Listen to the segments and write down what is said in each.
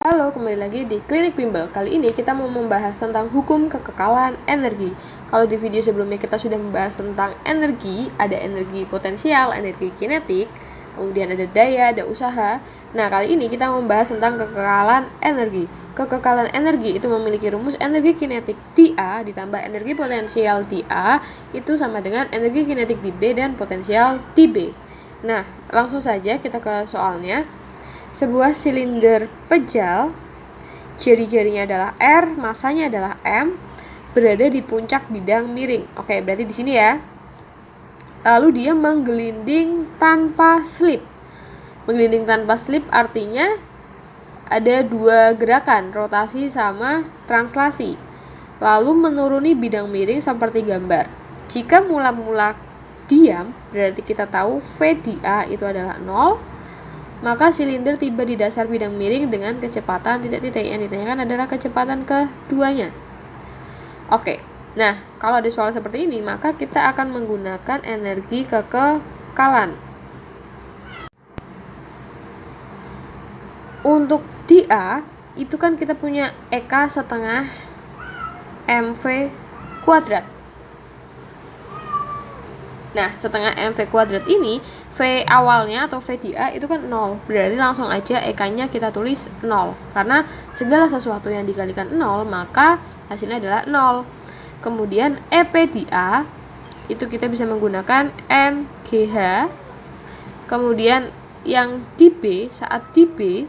Halo, kembali lagi di Klinik Bimbel. Kali ini kita mau membahas tentang hukum kekekalan energi. Kalau di video sebelumnya kita sudah membahas tentang energi, ada energi potensial, energi kinetik, kemudian ada daya, ada usaha. Nah, kali ini kita membahas tentang kekekalan energi. Kekekalan energi itu memiliki rumus energi kinetik dA ditambah energi potensial dA itu sama dengan energi kinetik dB dan potensial dB. Nah, langsung saja kita ke soalnya. Sebuah silinder pejal, jari-jarinya adalah R, masanya adalah M, berada di puncak bidang miring. Oke, berarti di sini ya. Lalu dia menggelinding tanpa slip. Menggelinding tanpa slip artinya ada dua gerakan, rotasi sama translasi. Lalu menuruni bidang miring seperti gambar. Jika mula-mula diam, berarti kita tahu V di A itu adalah 0. Maka silinder tiba di dasar bidang miring dengan kecepatan titik-titik. Yang ditanyakan adalah kecepatan keduanya. Oke, nah kalau ada soal seperti ini, maka kita akan menggunakan energi kekekalan. Untuk dA, itu kan kita punya EK setengah MV kuadrat. Nah, setengah MV kuadrat ini, V awalnya atau V di A itu kan 0. Berarti langsung aja EK-nya kita tulis 0. Karena segala sesuatu yang dikalikan 0, maka hasilnya adalah 0. Kemudian EP di A, itu kita bisa menggunakan MGH. Kemudian yang di B, saat di B,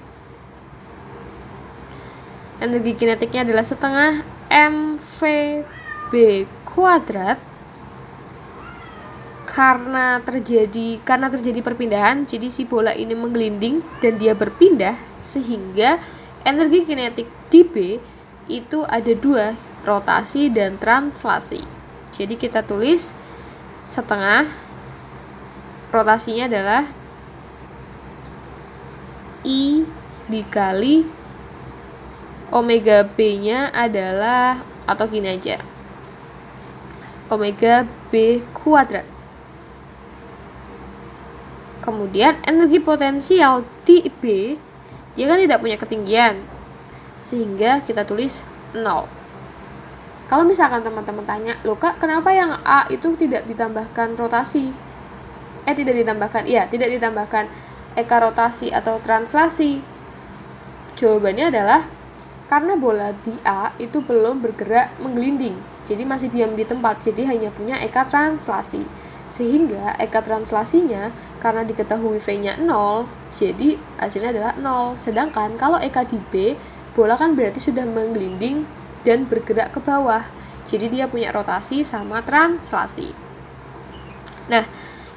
energi kinetiknya adalah setengah MVB kuadrat. Karena terjadi perpindahan, jadi si bola ini menggelinding dan dia berpindah, sehingga energi kinetik dB itu ada dua, rotasi dan translasi. Jadi kita tulis setengah, rotasinya adalah I dikali omega B nya adalah, atau gini aja, omega B kuadrat. Kemudian energi potensial dB, dia kan tidak punya ketinggian, sehingga kita tulis 0. Kalau misalkan teman-teman tanya, loh kak, kenapa yang A itu tidak ditambahkan rotasi? Tidak ditambahkan eka rotasi atau translasi. Jawabannya adalah karena bola di A itu belum bergerak menggelinding, jadi masih diam di tempat, jadi hanya punya eka translasi. Sehingga eka translasinya karena diketahui V-nya 0, jadi hasilnya adalah 0. Sedangkan kalau eka di B, bola kan berarti sudah menggelinding dan bergerak ke bawah, jadi dia punya rotasi sama translasi. Nah,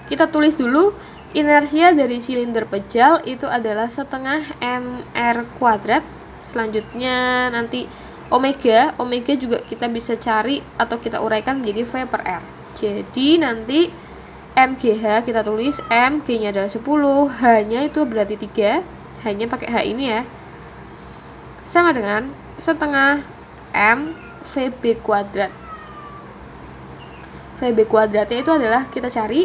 kita tulis dulu inersia dari silinder pejal itu adalah setengah mr kuadrat. Selanjutnya nanti omega juga kita bisa cari atau kita uraikan menjadi V per R. Jadi nanti MGH kita tulis, MG-nya adalah 10, H-nya itu berarti 3, hanya pakai H ini ya, sama dengan setengah M VB kuadrat. VB kuadratnya itu adalah kita cari,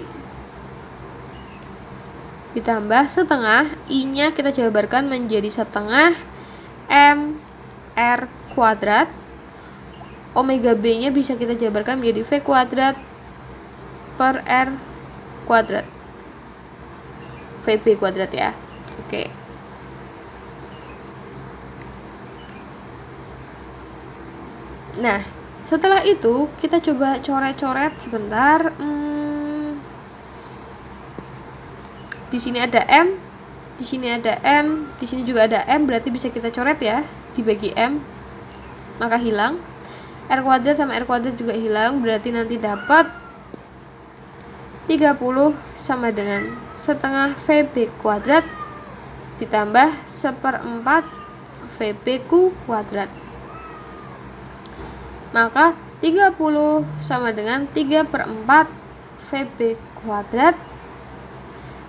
ditambah setengah, I-nya kita jabarkan menjadi setengah MR kuadrat, omega B-nya bisa kita jabarkan menjadi V kuadrat per R kuadrat, VB kuadrat ya. Oke. Nah, setelah itu kita coba coret-coret sebentar. Di sini ada M, di sini ada M, di sini juga ada M, berarti bisa kita coret ya, dibagi M, maka hilang. R kuadrat sama R kuadrat juga hilang, berarti nanti dapat 30 sama dengan setengah VB kuadrat ditambah 1/4 VB kuadrat. Maka 30 sama dengan 3/4 VB kuadrat.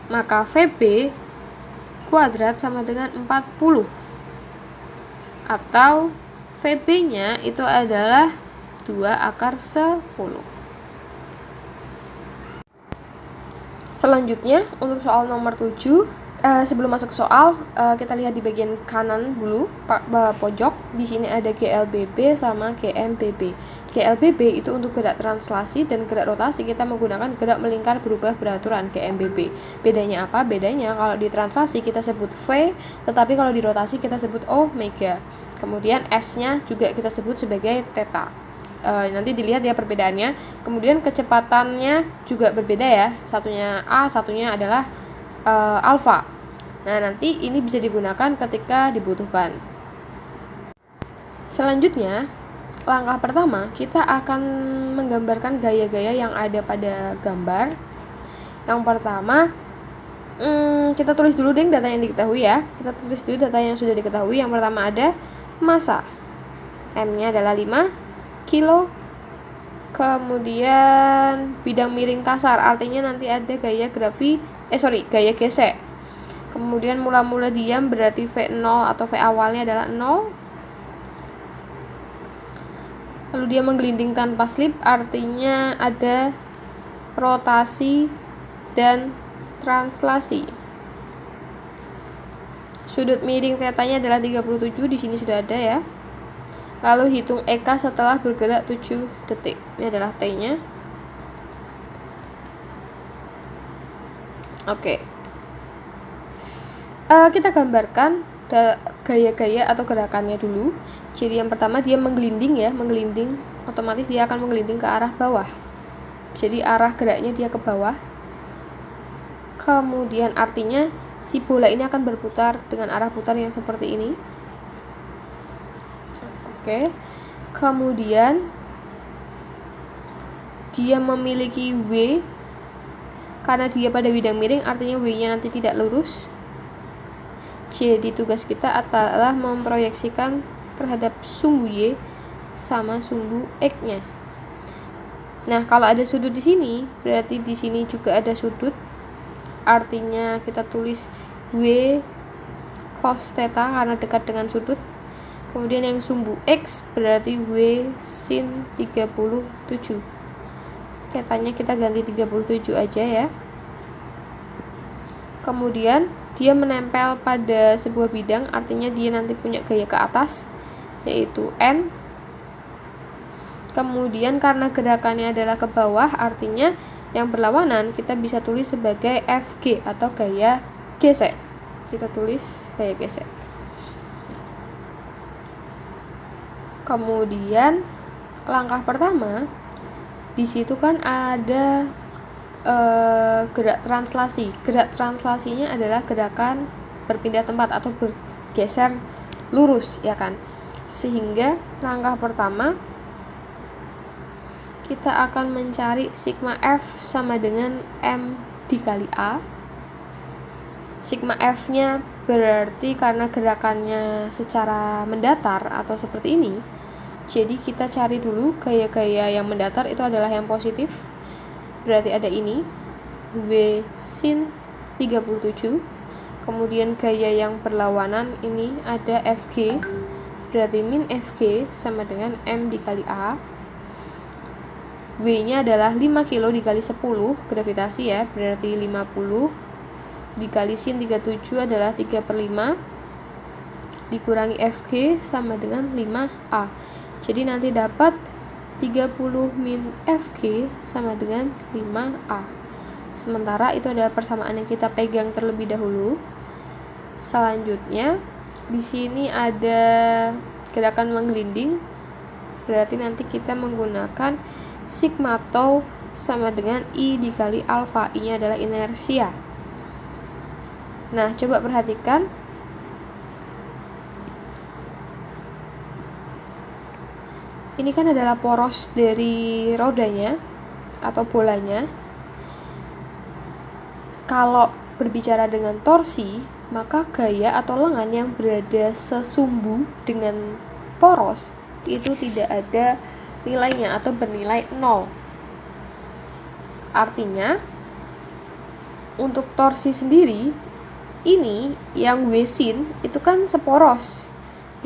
Maka VB kuadrat sama dengan 40. Atau VB-nya itu adalah 2/10. Selanjutnya untuk soal nomor 7, Sebelum masuk ke soal, kita lihat di bagian kanan dulu, pojok. Di sini ada GLBB sama GMBB. GLBB itu untuk gerak translasi, dan gerak rotasi kita menggunakan gerak melingkar berubah beraturan GMBB. Bedanya apa? Bedanya kalau di translasi kita sebut V, tetapi kalau di rotasi kita sebut omega. Kemudian S-nya juga kita sebut sebagai theta. Nanti dilihat ya perbedaannya. Kemudian kecepatannya juga berbeda ya. Satunya A, satunya adalah alfa. Nah, nanti ini bisa digunakan ketika dibutuhkan. Selanjutnya, langkah pertama kita akan menggambarkan gaya-gaya yang ada pada gambar. Yang pertama, kita tulis dulu deh data yang diketahui ya. Kita tulis dulu data yang sudah diketahui. Yang pertama ada massa. M-nya adalah 5 kilo. Kemudian bidang miring kasar, artinya nanti ada gaya gaya gesek. Kemudian mula-mula diam berarti V0 atau V awalnya adalah 0. Lalu dia menggelinding tanpa slip, artinya ada rotasi dan translasi. Sudut miring tetanya adalah 37, di sini sudah ada ya. Lalu hitung EK setelah bergerak 7 detik. Ini adalah T-nya. Oke. Kita gambarkan gaya-gaya atau gerakannya dulu. Jadi yang pertama dia menggelinding ya, menggelinding, otomatis dia akan menggelinding ke arah bawah. Jadi arah geraknya dia ke bawah. Kemudian artinya si bola ini akan berputar dengan arah putar yang seperti ini. Oke. Kemudian dia memiliki W, karena dia pada bidang miring, artinya W-nya nanti tidak lurus. Jadi tugas kita adalah memproyeksikan terhadap sumbu Y sama sumbu X-nya. Nah, kalau ada sudut di sini, berarti di sini juga ada sudut. Artinya kita tulis W cos theta karena dekat dengan sudut. Kemudian yang sumbu X berarti W sin 37. Tetanya kita ganti 37 aja ya. Kemudian dia menempel pada sebuah bidang, artinya dia nanti punya gaya ke atas, yaitu N. Kemudian karena gerakannya adalah ke bawah, artinya yang berlawanan kita bisa tulis sebagai FG atau gaya gesek. Kita tulis gaya gesek. Kemudian langkah pertama, di situ kan ada gerak translasi. Gerak translasinya adalah gerakan berpindah tempat atau bergeser lurus, ya kan? Sehingga langkah pertama kita akan mencari sigma F sama dengan M dikali A. Sigma F-nya berarti karena gerakannya secara mendatar atau seperti ini, jadi kita cari dulu gaya-gaya yang mendatar itu adalah yang positif. Berarti ada ini W sin 37. Kemudian gaya yang berlawanan ini ada FG, berarti min FG sama dengan M dikali A. W nya adalah 5 kilo dikali 10 gravitasi ya, berarti 50 dikali sin 37 adalah 3/5 dikurangi FG sama dengan 5A. Jadi nanti dapat 30 min FG sama dengan 5A. Sementara itu adalah persamaan yang kita pegang terlebih dahulu. Selanjutnya di sini ada gerakan menggelinding. Berarti nanti kita menggunakan sigma tau sama dengan I dikali alfa. I-nya adalah inersia. Nah, coba perhatikan. Ini kan adalah poros dari rodanya atau bolanya. Kalau berbicara dengan torsi, maka gaya atau lengan yang berada sesumbu dengan poros itu tidak ada nilainya atau bernilai 0. Artinya, untuk torsi sendiri, ini yang W sin itu kan seporos,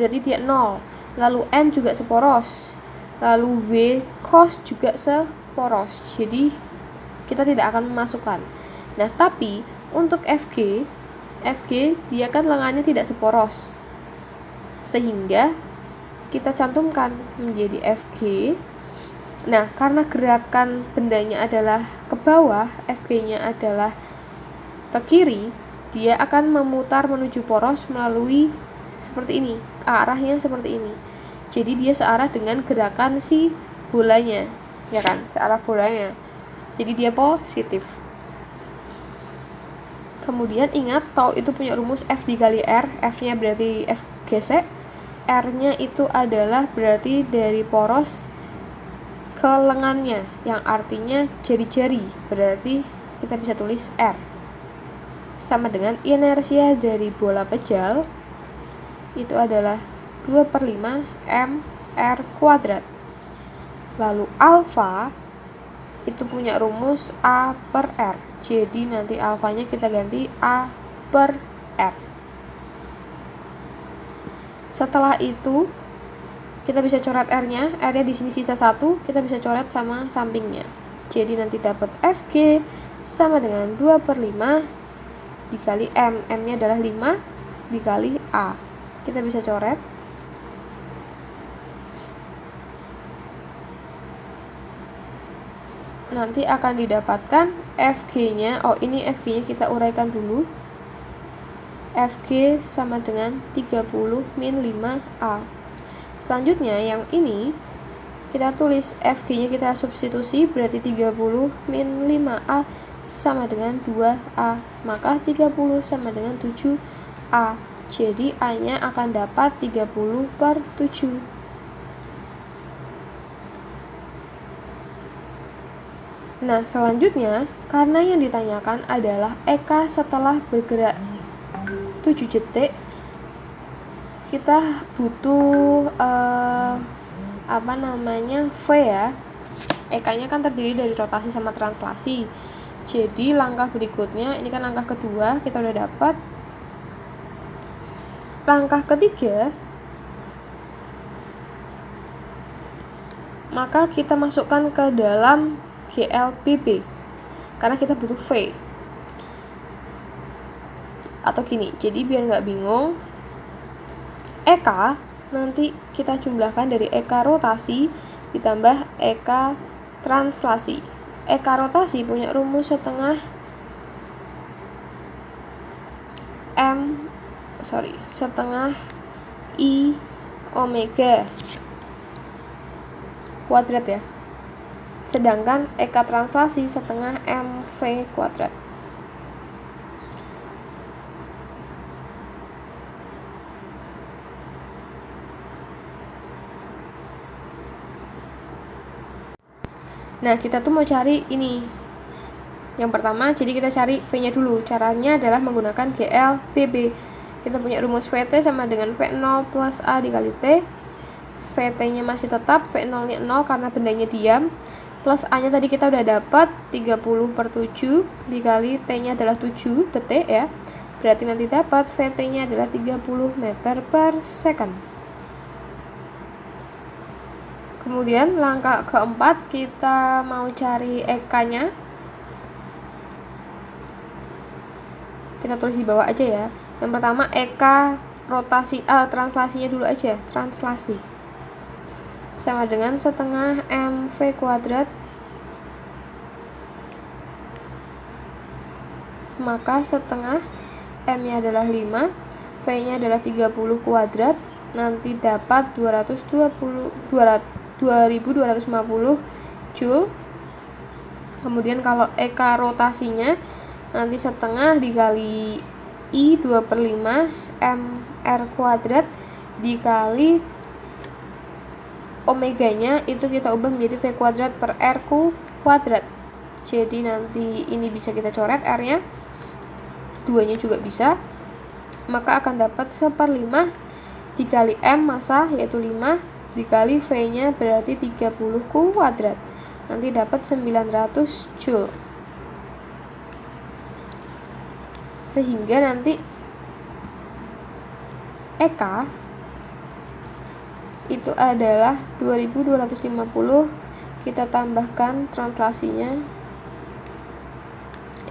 berarti dia 0. Lalu N juga seporos, lalu W cos juga seporos, jadi kita tidak akan memasukkan. Nah, tapi untuk FG Fg dia kan lengannya tidak seporos, sehingga kita cantumkan menjadi Fg. Nah, karena gerakan bendanya adalah ke bawah, Fg-nya adalah ke kiri, dia akan memutar menuju poros melalui seperti ini, arahnya seperti ini. Jadi dia searah dengan gerakan si bolanya, ya kan, searah bolanya. Jadi dia positif. Kemudian ingat, tau itu punya rumus F dikali R, F-nya berarti F gesek, R-nya itu adalah berarti dari poros ke lengannya, yang artinya jari-jari, berarti kita bisa tulis R sama dengan inersia dari bola pejal itu adalah 2/5 mr kuadrat. Lalu alfa itu punya rumus A per R, jadi nanti alfanya kita ganti A per R. Setelah itu kita bisa coret R-nya di sini sisa 1, kita bisa coret sama sampingnya. Jadi nanti dapat Fg sama dengan 2/5 dikali M. M-nya adalah 5 dikali A. Kita bisa coret. Nanti akan didapatkan Fg-nya. Oh, ini Fg-nya kita uraikan dulu. Fg sama dengan 30 min 5A. Selanjutnya yang ini kita tulis Fg-nya kita substitusi, berarti 30 min 5A sama dengan 2A, maka 30 sama dengan 7A. Jadi A-nya akan dapat 30/7. Nah, selanjutnya karena yang ditanyakan adalah EK setelah bergerak 7 detik, kita butuh V ya. EK-nya kan terdiri dari rotasi sama translasi. Jadi langkah berikutnya, ini kan langkah kedua, kita udah dapat. Langkah ketiga, maka kita masukkan ke dalam GLBB karena kita butuh V. Atau gini, jadi biar nggak bingung, EK nanti kita jumlahkan dari EK rotasi ditambah EK translasi. EK rotasi punya rumus setengah I omega kuadrat ya. Sedangkan EK translasi setengah MV kuadrat. Nah, kita tuh mau cari ini. Yang pertama, jadi kita cari V-nya dulu. Caranya adalah menggunakan GLBB. Kita punya rumus VT sama dengan V0 plus A dikali T. VT-nya masih tetap, V0-nya 0 karena bendanya diam. Plus A-nya tadi kita udah dapat 30/7 dikali T-nya adalah 7 detik ya. Berarti nanti dapat VT-nya adalah 30 meter per second. Kemudian langkah keempat, kita mau cari EK-nya. Kita tulis di bawah aja ya. Yang pertama EK rotasi translasinya dulu aja, translasi. Sama dengan setengah MV kuadrat. Maka setengah M-nya adalah 5, V-nya adalah 30 kuadrat. Nanti dapat 2250 Joule. Kemudian kalau EK rotasinya nanti setengah dikali I 2/5 mr kuadrat dikali omeganya itu kita ubah menjadi V kuadrat per R kuadrat. Jadi nanti ini bisa kita coret R-nya, 2-nya juga bisa, maka akan dapat 1/5 dikali M massa yaitu 5 dikali V-nya berarti 30 kuadrat. Nanti dapat 900 Joule. Sehingga nanti EK itu adalah 2250, kita tambahkan translasinya,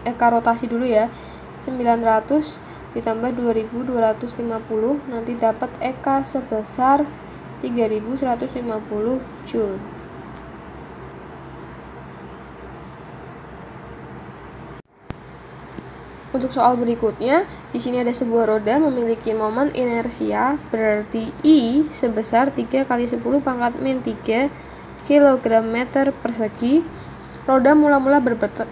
EK rotasi dulu ya, 900 ditambah 2250, nanti dapat EK sebesar 3150 Joule. Untuk soal berikutnya, di sini ada sebuah roda memiliki momen inersia, berarti I sebesar 3 kali 10 pangkat min 3 kg meter persegi. Roda mula-mula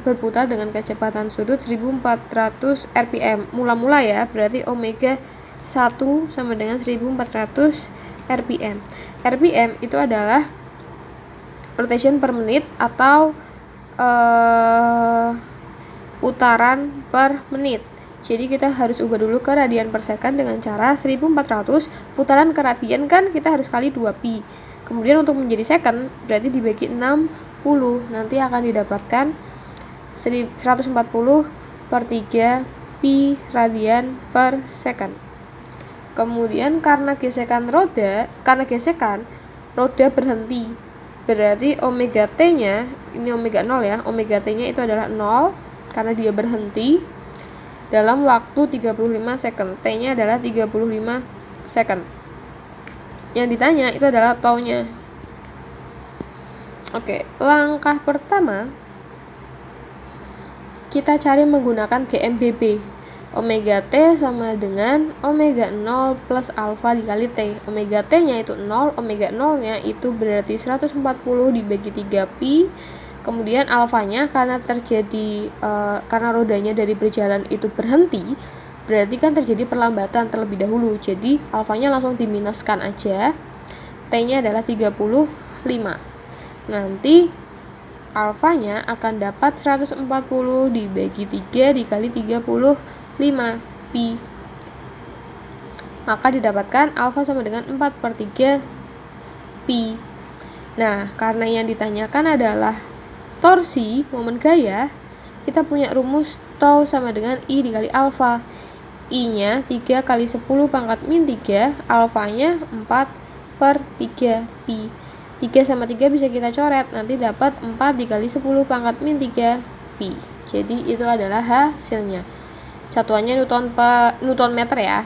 berputar dengan kecepatan sudut 1400 rpm. Mula-mula ya, berarti omega 1 sama dengan 1400 rpm. rpm itu adalah rotation per menit atau putaran per menit. Jadi kita harus ubah dulu ke radian per second dengan cara 1400 putaran ke radian kan kita harus kali 2pi. Kemudian untuk menjadi second berarti dibagi 60, nanti akan didapatkan 140 per 3 pi radian per second. Kemudian karena gesekan roda berhenti. Berarti omega t-nya, ini omega 0 ya, omega t-nya itu adalah 0 karena dia berhenti dalam waktu 35 second. T-nya adalah 35 second. Yang ditanya itu adalah tau-nya. Oke, langkah pertama kita cari menggunakan GMBB. Omega T sama dengan omega 0 plus alfa dikali T. Omega T-nya itu 0, omega 0-nya itu berarti 140 dibagi 3pi. Kemudian alfanya karena karena rodanya dari berjalan itu berhenti, berarti kan terjadi perlambatan terlebih dahulu. Jadi alfanya langsung diminuskan aja. T-nya adalah 35. Nanti alfanya akan dapat 140 dibagi 3 dikali 35 pi. Maka didapatkan alfa sama dengan 4/3 pi. Nah, karena yang ditanyakan adalah torsi, momen gaya, kita punya rumus tau sama dengan I dikali alfa. I-nya 3 kali 10 pangkat min 3, alfanya 4/3 pi. 3 sama 3 bisa kita coret, nanti dapat 4 dikali 10 pangkat min 3 pi. Jadi itu adalah hasilnya. Satuannya Newton meter ya.